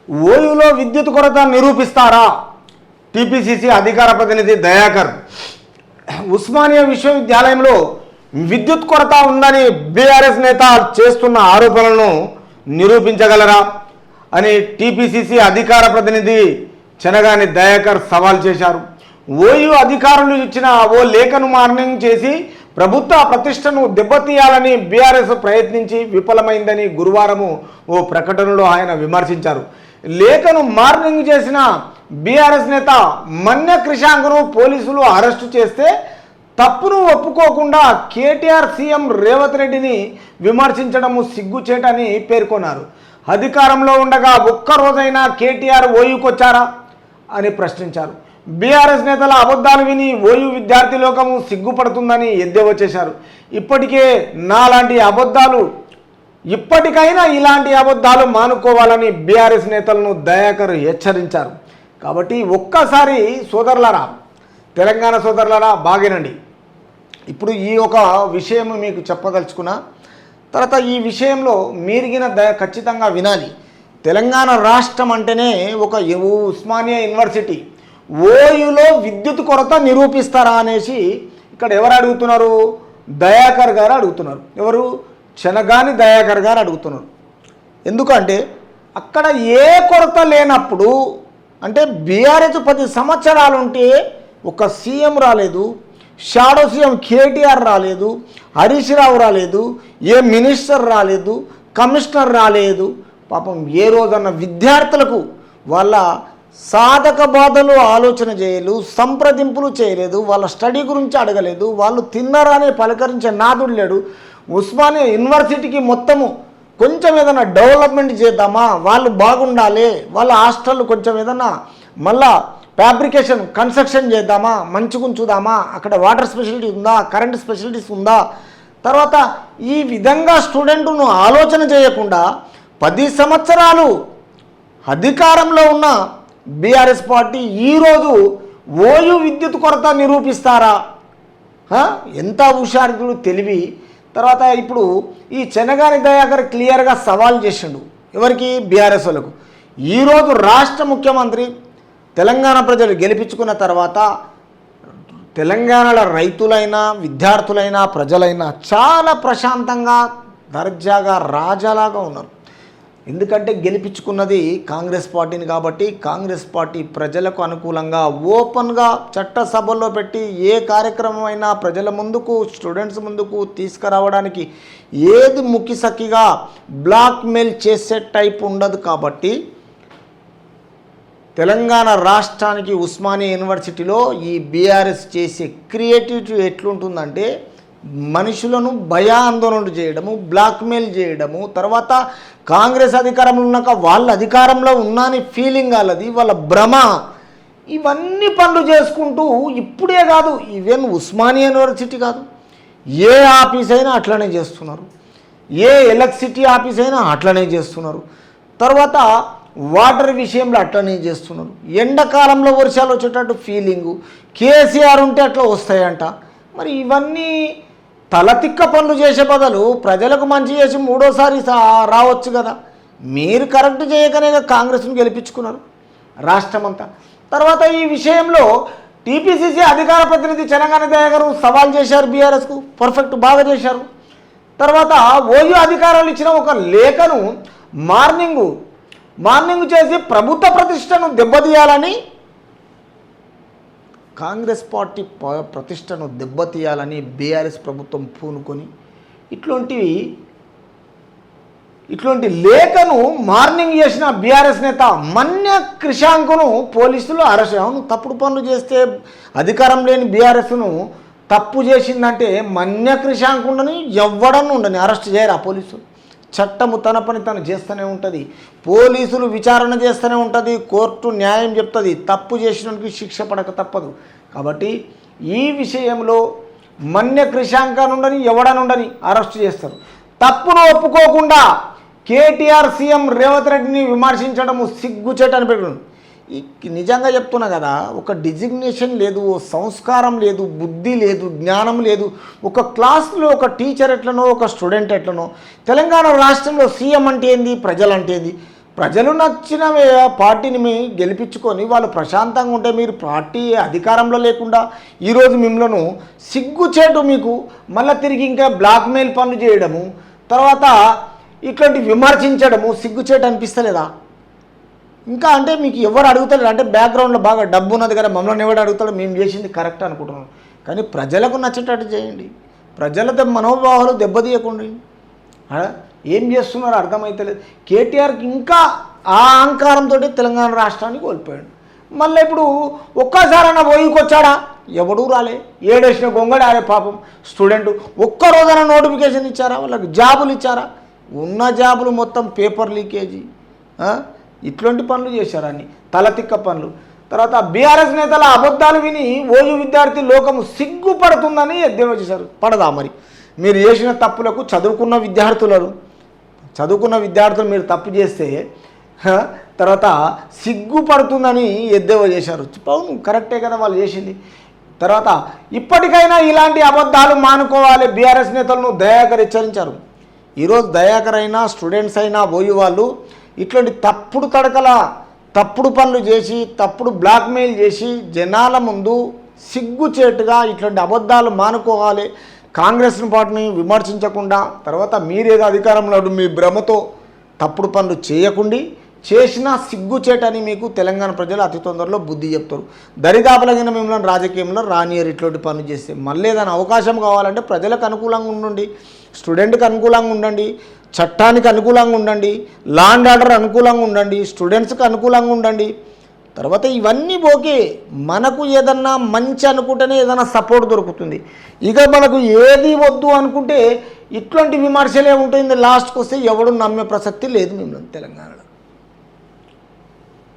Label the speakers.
Speaker 1: ఓయూలో విద్యుత్ కొరత నిరూపిస్తారా? టీపీసీసీ అధికార ప్రతినిధి దయాకర్. ఉస్మానియా విశ్వవిద్యాలయంలో విద్యుత్ కొరత ఉందని బీఆర్ఎస్ నేత చేస్తున్న ఆరోపణలను నిరూపించగలరా అని టీపీసీసీ అధికార ప్రతినిధి చెనగాని దయాకర్ సవాల్ చేశారు. ఓయూ అధికారులు ఇచ్చిన ఓ లేఖను మార్నింగ్ చేసి ప్రభుత్వ ప్రతిష్టను దెబ్బతీయాలని బీఆర్ఎస్ ప్రయత్నించి విఫలమైందని గురువారము ఓ ప్రకటనలో ఆయన విమర్శించారు. లేఖను మార్నింగ్ చేసిన బీఆర్ఎస్ నేత మన్య క్రిషాంక్ను పోలీసులు అరెస్టు చేస్తే తప్పును ఒప్పుకోకుండా కేటీఆర్ సీఎం రేవంత్ రెడ్డిని విమర్శించడము సిగ్గుచేటని పేర్కొన్నారు. అధికారంలో ఉండగా ఒక్కరోజైనా కేటీఆర్ ఓయూకొచ్చారా అని ప్రశ్నించారు. బీఆర్ఎస్ నేతల అబద్ధాలు విని ఓయూ విద్యార్థి లోకము సిగ్గుపడుతుందని ఎద్దేవా చేశారు. ఇప్పటికైనా ఇలాంటి అబద్ధాలు మానుకోవాలని బీఆర్ఎస్ నేతలను దయాకర్ హెచ్చరించారు. కాబట్టి ఒక్కసారి సోదరులారా, తెలంగాణ సోదరులారా బాగేనండి. ఇప్పుడు ఈ ఒక విషయం మీకు చెప్పదలుచుకున్నా. తర్వాత ఈ విషయంలో మీరిగిన ఖచ్చితంగా వినాలి. తెలంగాణ రాష్ట్రం అంటేనే ఒక ఉస్మానియా యూనివర్సిటీ. ఓయూలో విద్యుత్ కొరత నిరూపిస్తారా అనేసి ఇక్కడ ఎవరు అడుగుతున్నారు? దయాకర్ గారు అడుగుతున్నారు. ఎవరు? చెనగాని దయాకర్ గారు అడుగుతున్నారు. ఎందుకంటే అక్కడ ఏ కొరత లేనప్పుడు, అంటే బీఆర్ఎస్ 10 సంవత్సరాలు ఉంటే ఒక సీఎం రాలేదు, షాడో సీఎం కేటీఆర్ రాలేదు, హరీష్ రావు రాలేదు, ఏ మినిస్టర్ రాలేదు, కమిషనర్ రాలేదు. పాపం ఏ రోజన్న విద్యార్థులకు వాళ్ళ సాధక బాధలు ఆలోచన చేయలేదు, సంప్రదింపులు చేయలేదు, వాళ్ళ స్టడీ గురించి అడగలేదు, వాళ్ళు తిన్నారనే పలకరించే నాదుడు లేడు. ఉస్మానియా యూనివర్సిటీకి మొత్తము కొంచెం ఏదైనా డెవలప్మెంట్ చేద్దామా, వాళ్ళు బాగుండాలి, వాళ్ళ హాస్టల్ కొంచెం ఏదైనా మళ్ళా ఫ్యాబ్రికేషన్ కన్స్ట్రక్షన్ చేద్దామా, మంచిగా ఉంచుదామా, అక్కడ వాటర్ ఫెసిలిటీ ఉందా, కరెంట్ ఫెసిలిటీస్ ఉందా, తర్వాత ఈ విధంగా స్టూడెంట్ను ఆలోచన చేయకుండా 10 సంవత్సరాలు అధికారంలో ఉన్న బీఆర్ఎస్ పార్టీ ఈరోజు ఓయూ విద్యుత్ కొరత నిరూపిస్తారా? ఎంత హుషారుడు, తెలివి. తర్వాత ఇప్పుడు ఈ చెనగాని దయాకర్ క్లియర్గా సవాల్ చేసిండు. ఎవరికి? బీఆర్ఎస్ వాళ్ళకు. ఈరోజు రాష్ట్ర ముఖ్యమంత్రి తెలంగాణ ప్రజలు గెలిపించుకున్న తర్వాత తెలంగాణలో రైతులైనా, విద్యార్థులైనా, ప్రజలైనా చాలా ప్రశాంతంగా, దర్జాగా, రాజాలాగా ఉన్నారు. ఎందుకంటే గెలిపించుకున్నది కాంగ్రెస్ పార్టీని కాబట్టి కాంగ్రెస్ పార్టీ ప్రజలకు అనుకూలంగా ఓపెన్గా చట్టసభల్లో పెట్టి ఏ కార్యక్రమం అయినా ప్రజల ముందుకు, స్టూడెంట్స్ ముందుకు తీసుకురావడానికి ఏది ముక్కిసక్కిగా బ్లాక్మెయిల్ చేసే టైప్ ఉండదు. కాబట్టి తెలంగాణ రాష్ట్రానికి ఉస్మానియా యూనివర్సిటీలో ఈ బీఆర్ఎస్ చేసే క్రియేటివిటీ ఎట్లుంటుందంటే మనుషులను భయాందోళనలు చేయడము, బ్లాక్మెయిల్ చేయడము, తర్వాత కాంగ్రెస్ అధికారంలో ఉన్నాక వాళ్ళ అధికారంలో ఉన్నాని ఫీలింగ్ వాళ్ళది, వాళ్ళ భ్రమ, ఇవన్నీ పనులు చేసుకుంటూ ఇప్పుడే కాదు, ఈవెన్ ఉస్మానియా యూనివర్సిటీ కాదు, ఏ ఆఫీస్ అయినా అట్లనే చేస్తున్నారు, ఏ ఎలక్ట్రిసిటీ ఆఫీస్ అయినా అట్లనే చేస్తున్నారు, తర్వాత వాటర్ విషయంలో అట్లనే చేస్తున్నారు. ఎండాకాలంలో వర్షాలు వచ్చేటట్టు ఫీలింగు, కేసీఆర్ ఉంటే అట్లా వస్తాయంట. మరి ఇవన్నీ తలతిక్క పనులు చేసే బదులు ప్రజలకు మంచి చేసి మూడోసారి రావచ్చు కదా. మీరు కరెక్ట్ చేయకనే కాంగ్రెస్ను గెలిపించుకున్నారు రాష్ట్రమంతా. తర్వాత ఈ విషయంలో టీపీసీసీ అధికార ప్రతినిధి చెనగాని దయాకర్ సవాల్ చేశారు బీఆర్ఎస్కు, పర్ఫెక్ట్ బాగా చేశారు. తర్వాత ఓయూ అధికారులు ఇచ్చిన ఒక లేఖను మార్నింగ్ చేసి ప్రభుత్వ ప్రతిష్టను దెబ్బతీయాలని, కాంగ్రెస్ పార్టీ ప్రతిష్టను దెబ్బతీయాలని బీఆర్ఎస్ ప్రభుత్వం పూనుకొని ఇట్లాంటి లేఖను మార్నింగ్ చేసిన బీఆర్ఎస్ నేత మన్య క్రిషాంక్ను పోలీసులు అరెస్ట్. అవును, తప్పుడు పనులు చేస్తే అధికారం లేని బీఆర్ఎస్ను తప్పు చేసిందంటే మన్య క్రిషాంక్ ఉండని, ఎవ్వడని ఉండని అరెస్ట్ చేయరా పోలీసులు. చట్టము తన పని తను చేస్తూనే ఉంటుంది, పోలీసులు విచారణ చేస్తూనే ఉంటుంది, కోర్టు న్యాయం చెప్తుంది, తప్పు చేసినందుకు శిక్ష పడక తప్పదు. కాబట్టి ఈ విషయంలో మన్య క్రిషాంకనుండని, ఎవడనుండని అరెస్ట్ చేస్తారు. తప్పును ఒప్పుకోకుండా కేటీఆర్ సీఎం రేవంత్ రెడ్డిని విమర్శించడము సిగ్గుచేటని పెట్టడం. నిజంగా చెప్తున్నా కదా, ఒక డిజిగ్నేషన్ లేదు, సంస్కారం లేదు, బుద్ధి లేదు, జ్ఞానం లేదు. ఒక క్లాస్లో ఒక టీచర్ ఎట్లనో, ఒక స్టూడెంట్ ఎట్లనో, తెలంగాణ రాష్ట్రంలో సీఎం అంటే ఏంది, ప్రజలంటే ఏంది, ప్రజలు నచ్చిన పార్టీని మీ గెలిపించుకొని వాళ్ళు ప్రశాంతంగా ఉంటే మీరు పార్టీ అధికారంలో లేకుండా ఈరోజు మిమ్మల్ని సిగ్గుచేటు మీకు మళ్ళీ తిరిగి ఇంకా బ్లాక్మెయిల్ పనులు చేయడము, తర్వాత ఇట్లాంటి విమర్శించడము సిగ్గుచేటు అనిపిస్తలేదా? ఇంకా అంటే మీకు ఎవరు అడుగుతలేరు, అంటే బ్యాక్గ్రౌండ్లో బాగా డబ్బు ఉన్నది కదా, మమ్మల్ని ఎవరు అడుగుతాడో, మేము చేసింది కరెక్ట్ అనుకుంటున్నాం. కానీ ప్రజలకు నచ్చేటట్టు చేయండి, ప్రజల మనోభావాలు దెబ్బతీయకండి. ఏం చేస్తున్నారో అర్థమైతలేదు. కేటీఆర్కి ఇంకా ఆ అహంకారంతో తెలంగాణ రాష్ట్రాన్ని కోల్పోయాడు. మళ్ళీ ఇప్పుడు ఒక్కసారైనా పోయికొచ్చాడా? ఎవడూ రాలే. ఏడేసిన గొంగడారే పాపం స్టూడెంట్. ఒక్కరోజైనా నోటిఫికేషన్ ఇచ్చారా? వాళ్ళకి జాబులు ఇచ్చారా? ఉన్న జాబులు మొత్తం పేపర్ లీకేజీ, ఇట్లాంటి పనులు చేశారని తలతిక్క పనులు. తర్వాత బీఆర్ఎస్ నేతల అబద్ధాలు విని ఓయూ విద్యార్థి లోకము సిగ్గుపడుతుందని ఎద్దేవా చేశారు. పడదా మరి? మీరు చేసిన తప్పులకు చదువుకున్న విద్యార్థులు మీరు తప్పు చేస్తే తర్వాత సిగ్గుపడుతుందని ఎద్దేవా చేశారు. అవును, కరెక్టే కదా వాళ్ళు చేసింది. తర్వాత ఇప్పటికైనా ఇలాంటి అబద్ధాలు మానుకోవాలి బీఆర్ఎస్ నేతలను దయాకర్ హెచ్చరించారు. ఈరోజు దయాకర్ అయినా స్టూడెంట్స్ అయినా ఓయూ వాళ్ళు ఇట్లాంటి తప్పుడు పనులు చేసి తప్పుడు బ్లాక్మెయిల్ చేసి జనాల ముందు సిగ్గుచేటుగా ఇట్లాంటి అబద్ధాలు మానుకోవాలి. కాంగ్రెస్ పార్టీని విమర్శించకుండా, తర్వాత మీరేదో అధికారంలో మీ భ్రమతో తప్పుడు పనులు చేయకుండి చేసినా సిగ్గుచేటని మీకు తెలంగాణ ప్రజలు అతి తొందరలో బుద్ధి చెప్తారు. దరిదాపులగిన మిమ్మల్ని రాజకీయంలో రానియర్ ఇట్లాంటి పనులు చేస్తే. మళ్ళీ ఏదైనా అవకాశం కావాలంటే ప్రజలకు అనుకూలంగా ఉండండి, స్టూడెంట్కి అనుకూలంగా ఉండండి, చట్టానికి అనుకూలంగా ఉండండి, లా అండ్ ఆర్డర్ అనుకూలంగా ఉండండి, స్టూడెంట్స్కి అనుకూలంగా ఉండండి. తర్వాత ఇవన్నీ ఓకే, మనకు ఏదన్నా మంచి అనుకుంటేనే ఏదైనా సపోర్ట్ దొరుకుతుంది. ఇక మనకు ఏది వద్దు అనుకుంటే ఇట్లాంటి విమర్శలే ఉంటుంది. లాస్ట్కి వస్తే ఎవడు నమ్మే ప్రసక్తి లేదు మిమ్మల్ని తెలంగాణలో.